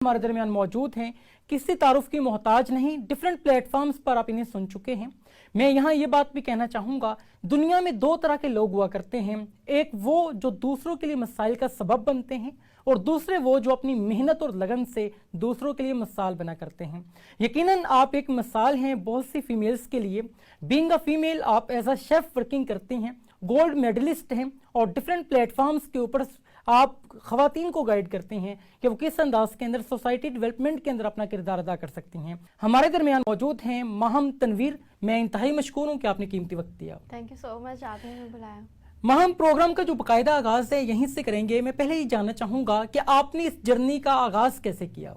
हमारे दरमियान मौजूद हैं, किसी तारुफ की मोहताज नहीं, डिफरेंट प्लेटफॉर्म्स पर आप इन्हें सुन चुके हैं। मैं यहाँ ये बात भी कहना चाहूँगा, दुनिया में दो तरह के लोग हुआ करते हैं, एक वो जो दूसरों के लिए मसाइल का सबब बनते हैं और दूसरे वो जो अपनी मेहनत और लगन से दूसरों के लिए मिसाल बना करते हैं। यकीनन आप एक मिसाल हैं बहुत सी फीमेल्स के लिए। बीइंग अ फीमेल आप एज अ शेफ वर्किंग करती हैं, गोल्ड मेडलिस्ट हैं और डिफरेंट प्लेटफॉर्म्स के ऊपर आप ख़वातीन को गाइड करते हैं कि वो किस अंदाज के अंदर सोसाइटी डेवलपमेंट के अंदर अपना किरदार अदा कर सकती हैं। हमारे दरमियान मौजूद हैं माहम तनवीर। मैं इंतहाई मशकूर हूँ कि आपने कीमती वक्त दिया। थैंक यू सो मच, आपने हमें बुलाया। माहम, प्रोग्राम का जो बाकायदा आगाज़ है यहीं से करेंगे। मैं पहले ही जानना चाहूँगा कि आपने इस जर्नी का आगाज़ कैसे किया?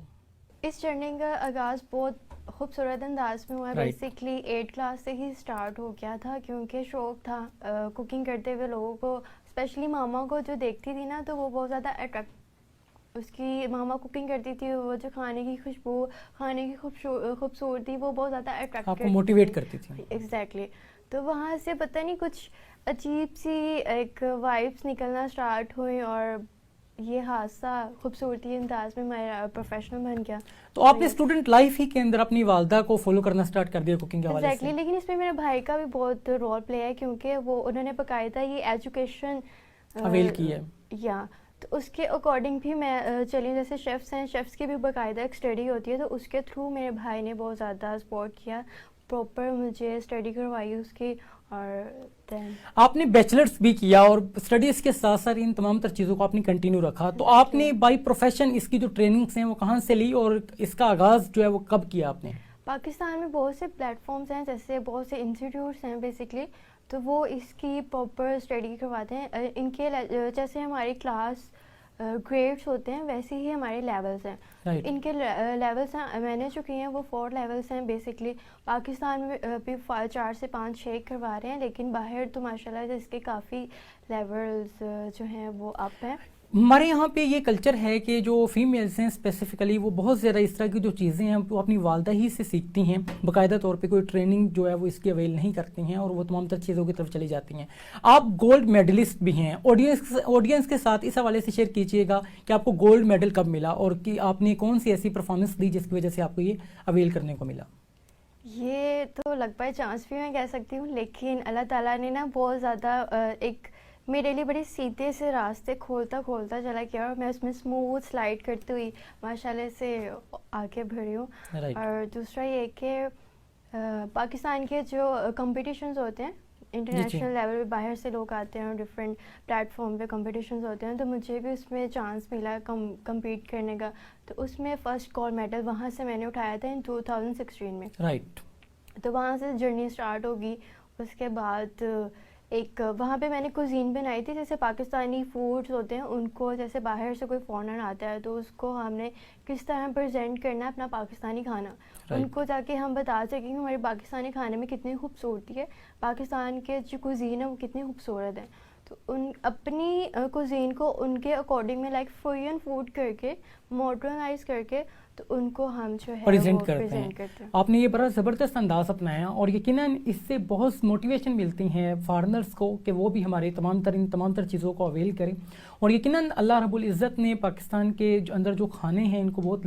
इस जर्नी का आगाज़ बहुत खूबसूरत अंदाज में हुआ। बेसिकली 8 क्लास से ही स्टार्ट हो गया था, क्योंकि शौक़ था कुकिंग करते हुए लोगों को, स्पेशली मामा को जो देखती थी ना, तो वो बहुत ज़्यादा अट्रैक्ट, उसकी मामा कुकिंग करती थी, वो जो खाने की खुशबू, खाने की खूबसूरती, वो बहुत ज़्यादा अट्रैक्ट आपको मोटिवेट करती थी। एग्जैक्टली। तो वहाँ से पता नहीं कुछ अजीब सी एक वाइब्स निकलना स्टार्ट हुई और ये हादसा खूबसूरती अंदाज में मेरा प्रोफेशनल बन गया। तो आपने स्टूडेंट लाइफ ही के अंदर अपनी वालदा को फॉलो करना स्टार्ट कर दिया कुकिंग के हवाले से? लेकिन इसमें मेरे भाई का भी बहुत रोल प्ले है, क्योंकि वो उन्होंने बाकायदा ये एजुकेशन अवेल की है। या तो उसके अकॉर्डिंग भी मैं चली, जैसे शेफ्स हैं, शेफ्स की भी बाकायदा एक स्टडी होती है, तो उसके थ्रू मेरे भाई ने बहुत ज़्यादा सपोर्ट किया, प्रॉपर मुझे स्टडी करवाई उसकी। और आपने बैचलर्स भी किया और स्टडीज़ के साथ साथ इन तमाम तर चीज़ों को आपने कंटिन्यू रखा, तो आपने बाय प्रोफेशन इसकी जो ट्रेनिंग्स हैं वो कहाँ से ली और इसका आगाज़ जो है वो कब किया आपने? पाकिस्तान में बहुत से प्लेटफॉर्म्स हैं, जैसे बहुत से इंस्टीट्यूट्स हैं बेसिकली, तो वो इसकी प्रॉपर स्टडी करवाते हैं। इनके जैसे हमारी क्लास ग्रेड्स होते हैं, वैसे ही हमारे लेवल्स हैं। इनके लेवल्स हैं, मैंने जो किए हैं वो 4 लेवल्स हैं बेसिकली। पाकिस्तान में भी 4 से 5-6 करवा रहे हैं, लेकिन बाहर तो माशाल्लाह इसके काफ़ी लेवल्स जो हैं वो अप हैं। हमारे यहाँ पे ये कल्चर है कि जो फीमेल्स हैं स्पेसिफिकली वो बहुत ज़्यादा इस तरह की जो चीज़ें हैं वो अपनी वालदा ही से सीखती हैं, बाकायदा तौर पे कोई ट्रेनिंग जो है वो इसकी अवेल नहीं करती हैं और वो तमाम तर चीज़ों की तरफ चली जाती हैं। आप गोल्ड मेडलिस्ट भी हैं, ऑडियंस के साथ इस हवाले से शेयर कीजिएगा कि आपको गोल्ड मेडल कब मिला और कि आपने कौन सी ऐसी परफॉर्मेंस दी जिसकी वजह से आपको ये अवेल करने को मिला? ये तो लग पाए चांस भी मैं कह सकती हूँ, लेकिन अल्लाह ताला ने ना बहुत ज़्यादा एक मेरे लिए बड़े सीधे से रास्ते खोलता चला गया और मैं उसमें स्मूथ स्लाइड करती हुई माशाल्लाह से आगे बढ़ी हूँ। और दूसरा ये कि पाकिस्तान के जो कंपटीशंस होते हैं इंटरनेशनल लेवल पे, बाहर से लोग आते हैं और डिफरेंट प्लेटफॉर्म पे कंपटीशंस होते हैं, तो मुझे भी उसमें चांस मिला कम्पीट करने का। तो उसमें फ़र्स्ट गोल्ड मेडल वहाँ से मैंने उठाया था इन 2016 में। तो वहाँ से जर्नी स्टार्ट होगी। उसके बाद एक वहाँ पे मैंने कुजीन बनाई थी, जैसे पाकिस्तानी फूड्स होते हैं उनको, जैसे बाहर से कोई फॉरेनर आता है तो उसको हमने किस तरह प्रेजेंट करना है अपना पाकिस्तानी खाना, उनको जाके हम बता सकें कि हमारे पाकिस्तानी खाने में कितनी खूबसूरती है, पाकिस्तान के जो कुजीन है वो कितनी खूबसूरत है। तो उन अपनी कुजीन को उनके अकॉर्डिंग में लाइक फ्यूजन फूड करके, मॉडर्नाइज करके, तो उनको हम जो है प्रेजेंट करते हैं। आपने ये बड़ा ज़बरदस्त अंदाज़ अपनाया और यकीनन इससे बहुत मोटिवेशन मिलती हैं फॉरेनर्स को कि वो भी हमारे तमाम तर चीज़ों को अवेल करें। और यकीनन अल्लाह रब्बुल इज़्ज़त ने पाकिस्तान के अंदर जो खाने हैं इनको बहुत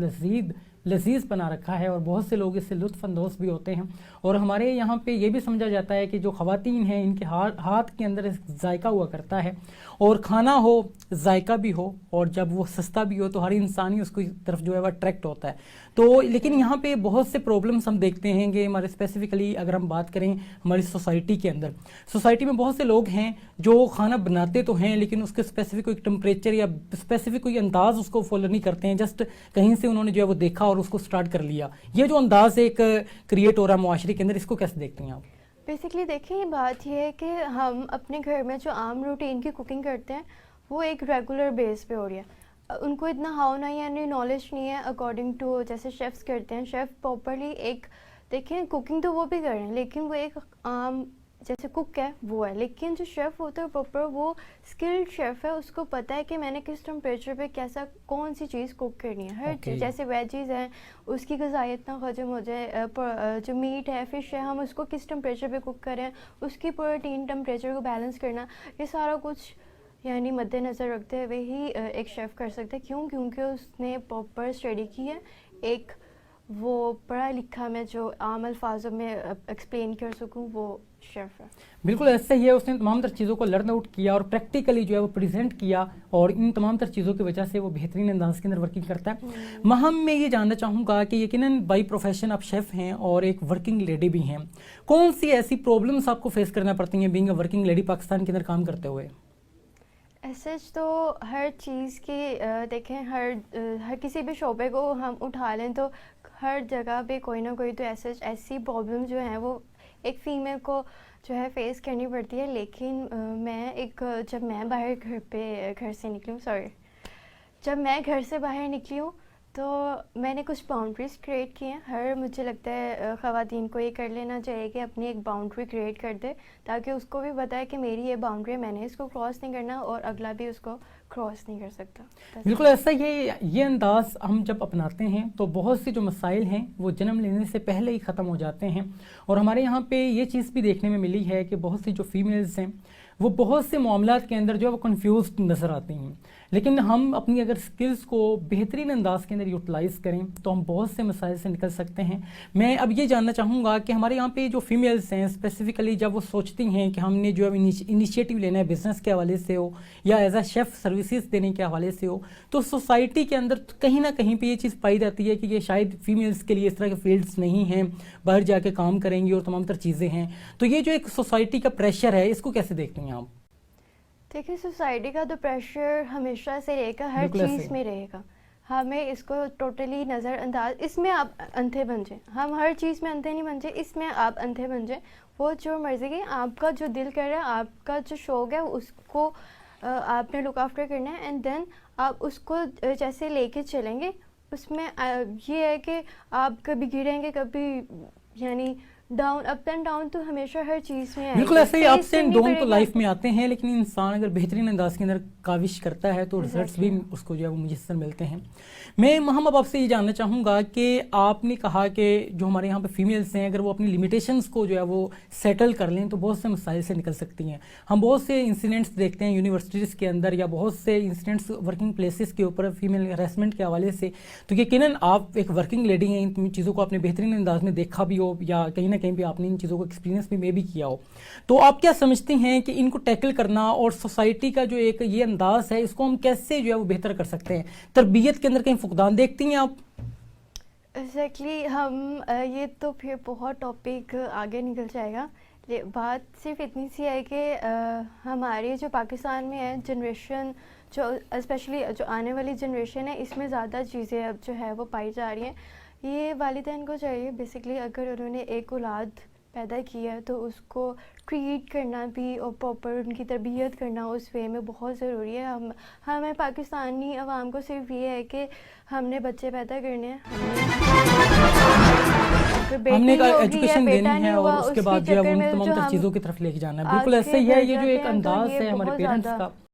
लजीज़ बना रखा है और बहुत से लोग इससे लुत्फ़ अंदोज़ भी होते हैं। और हमारे यहाँ पे ये भी समझा जाता है कि जो ख़वातीन हैं इनके हाथ के अंदर जायका हुआ करता है, और खाना हो जायका भी हो और जब वो सस्ता भी हो तो हर इंसान ही उसकी तरफ जो है वह अट्रैक्ट होता है। तो लेकिन यहाँ पे बहुत से प्रॉब्लम्स हम देखते हैं कि हमारे स्पेसिफिकली अगर हम बात करें हमारी सोसाइटी के अंदर, सोसाइटी में बहुत से लोग हैं जो खाना बनाते तो हैं लेकिन उसके स्पेसिफिक कोई टेम्परेचर या स्पेसिफिक कोई अंदाज़ उसको फॉलो नहीं करते हैं, जस्ट कहीं से उन्होंने जो है वो देखा और उसको स्टार्ट कर लिया। ये जो अंदाज़ एक क्रिएट हो रहा है मुआशरे के अंदर, इसको कैसे देखते हैं आप? बेसिकली देखिए, ये बात ये है कि हम अपने घर में जो आम रूटीन की कुकिंग करते हैं वो एक रेगुलर बेस पे हो रही है। उनको इतना हाउ नहीं यानी नॉलेज नहीं है अकॉर्डिंग टू जैसे शेफ़्स करते हैं। शेफ़ प्रॉपरली एक देखें कुकिंग तो वो भी कर रहे हैं, लेकिन वो एक आम जैसे कुक है वो है, लेकिन जो शेफ़ होता है प्रॉपर वो स्किल्ड शेफ़ है, उसको पता है कि मैंने किस टेम्परेचर पे कैसा कौन सी चीज़ कुक करनी है। हर चीज़ जैसे वेजीज़ हैं उसकी ग़िज़ाइयत ना हजम हो जाए, जो मीट है फ़िश है हम उसको किस टेम्परेचर पे कुक करें, उसकी प्रोटीन टेम्परेचर को बैलेंस करना, ये सारा कुछ یعنی مد نظر رکھتے ہوئے ہی ایک شیف کر سکتا ہے. کیوں؟ کیونکہ اس نے پراپر اسٹڈی کی ہے, ایک وہ پڑھا لکھا میں جو عام الفاظوں میں ایکسپلین کر سکوں, وہ شیف ہے. بالکل ایسا ہی ہے, اس نے تمام تر چیزوں کو لرن آؤٹ کیا اور پریکٹیکلی جو ہے وہ پریزنٹ کیا, اور ان تمام تر چیزوں کی وجہ سے وہ بہترین انداز کے اندر ورکنگ کرتا ہے. مہم میں یہ جاننا چاہوں گا کہ یقیناً بائی پروفیشن آپ شیف ہیں اور ایک ورکنگ لیڈی بھی ہیں, کون سی ایسی پرابلمس آپ کو فیس کرنا پڑتی ہیں being a working lady Pakistan کے اندر کام کرتے ہوئے؟ ایسے تو ہر چیز کی دیکھیں, ہر کسی بھی شعبے کو ہم اٹھا لیں تو ہر جگہ پہ کوئی نہ کوئی تو ایسی پرابلم جو ہیں وہ ایک فیمیل کو جو ہے فیس کرنی پڑتی ہے. لیکن جب میں گھر سے باہر نکلی ہوں تو میں نے کچھ باؤنڈریز کریٹ کی ہیں. مجھے لگتا ہے خواتین کو یہ کر لینا چاہیے کہ اپنی ایک باؤنڈری کریٹ کر دے, تاکہ اس کو بھی پتہ ہے کہ میری یہ باؤنڈری ہے, میں نے اس کو کراس نہیں کرنا اور اگلا بھی اس کو کراس نہیں کر سکتا. بالکل ایسا ہی یہ انداز ہم جب اپناتے ہیں تو بہت سی جو مسائل ہیں وہ جنم لینے سے پہلے ہی ختم ہو جاتے ہیں. اور ہمارے یہاں پہ یہ چیز بھی دیکھنے میں ملی ہے کہ بہت سی جو فیمیلز ہیں وہ بہت سے معاملات کے اندر جو ہے وہ کنفیوزڈ نظر آتی ہیں. لیکن ہم اپنی اگر سکلز کو بہترین انداز کے اندر یوٹیلائز کریں تو ہم بہت سے مسائل سے نکل سکتے ہیں. میں اب یہ جاننا چاہوں گا کہ ہمارے یہاں پہ جو فیمیلز ہیں اسپیسیفکلی جب وہ سوچتی ہیں کہ ہم نے جو ہے انیشیٹو لینا ہے بزنس کے حوالے سے ہو یا ایز اے شیف سروسز دینے کے حوالے سے ہو, تو سوسائٹی کے اندر کہیں نہ کہیں پہ یہ چیز پائی جاتی ہے کہ یہ شاید فیمیلز کے لیے اس طرح کے فیلڈز نہیں ہیں, باہر جا کے کام کریں گی اور تمام تر چیزیں ہیں. تو یہ جو ایک سوسائٹی کا پریشر ہے اس کو کیسے دیکھتے ہیں آپ؟ دیکھیے, سوسائٹی کا تو پریشر ہمیشہ سے رہے گا, ہر چیز میں رہے گا. ہمیں اس کو ٹوٹلی نظر انداز, اس میں آپ اندھے بن جائیں, ہم ہر چیز میں اندھے نہیں بن جائیں, اس میں آپ اندھے بن جائیں. وہ جو مرضی کی آپ کا جو دل کر رہا ہے, آپ کا جو شوق ہے اس کو آپ نے لک آفٹر کرنا ہے, اینڈ دین آپ اس کو جیسے لے کے چلیں گے. اس میں یہ ہے کہ آپ کبھی گریں گے, کبھی یعنی ڈاؤن, اپ اینڈ ڈاؤن تو ہمیشہ ہر چیز میں ہے. بالکل ایسے ہی اپس اینڈ ڈاؤن تو لائف میں آتے ہیں, لیکن انسان اگر بہترین انداز کے اندر کاوش کرتا ہے تو ریزلٹس بھی اس کو جو ہے وہ میسر ملتے ہیں. میں محمد آپ سے یہ جاننا چاہوں گا کہ آپ نے کہا کہ جو ہمارے یہاں پہ فیمیلز ہیں اگر وہ اپنی لمیٹیشنز کو جو ہے وہ سیٹل کر لیں تو بہت سے مسائل سے نکل سکتی ہیں. ہم بہت سے انسیڈنٹس دیکھتے ہیں یونیورسٹیز کے اندر یا بہت سے انسیڈنٹس ورکنگ پلیسز کے اوپر فیمیل ہراسمنٹ کے حوالے سے. تو یقیناً آپ ایک ورکنگ لیڈی ہیں, ان چیزوں کو آپ نے بہترین انداز میں دیکھا بھی ہو یا کہیں نہ کہیں بھی آپ نے ان چیزوں کو ایکسپیرینس بھی میں بھی کیا ہو. تو آپ کیا سمجھتے ہیں کہ ان کو ٹیکل کرنا اور سوسائٹی کا جو ایک یہ انداز ہے اس کو ہم کیسے جو ہے وہ بہتر کر سکتے ہیں؟ تربیت کے اندر کہیں فقدان دیکھتی ہیں آپ؟ ایگزیکٹلی, ہم یہ تو پھر بہت ٹاپک آگے نکل جائے گا. بات صرف اتنی سی ہے کہ ہماری جو پاکستان میں ہے جنریشن, جو اسپیشلی جو آنے والی جنریشن ہے, اس میں زیادہ چیزیں اب جو ہے وہ پائی جا رہی ہیں. یہ والدین کو چاہیے بیسکلی, اگر انہوں نے ایک اولاد پیدا کی ہے تو اس کو ٹریٹ کرنا بھی اور پراپر ان کی تربیت کرنا اس وے میں بہت ضروری ہے. ہمیں پاکستانی عوام کو صرف یہ ہے کہ ہم نے بچے پیدا کرنے ہیں, ہم نے ایجوکیشن دینی ہے اور اس کے بعد جو ہے وہ تمام تر چیزوں کی طرف لے کے جانا ہے. بالکل ایسے ہی ہے, یہ جو ایک انداز ہے ہمارے پیرنٹس کا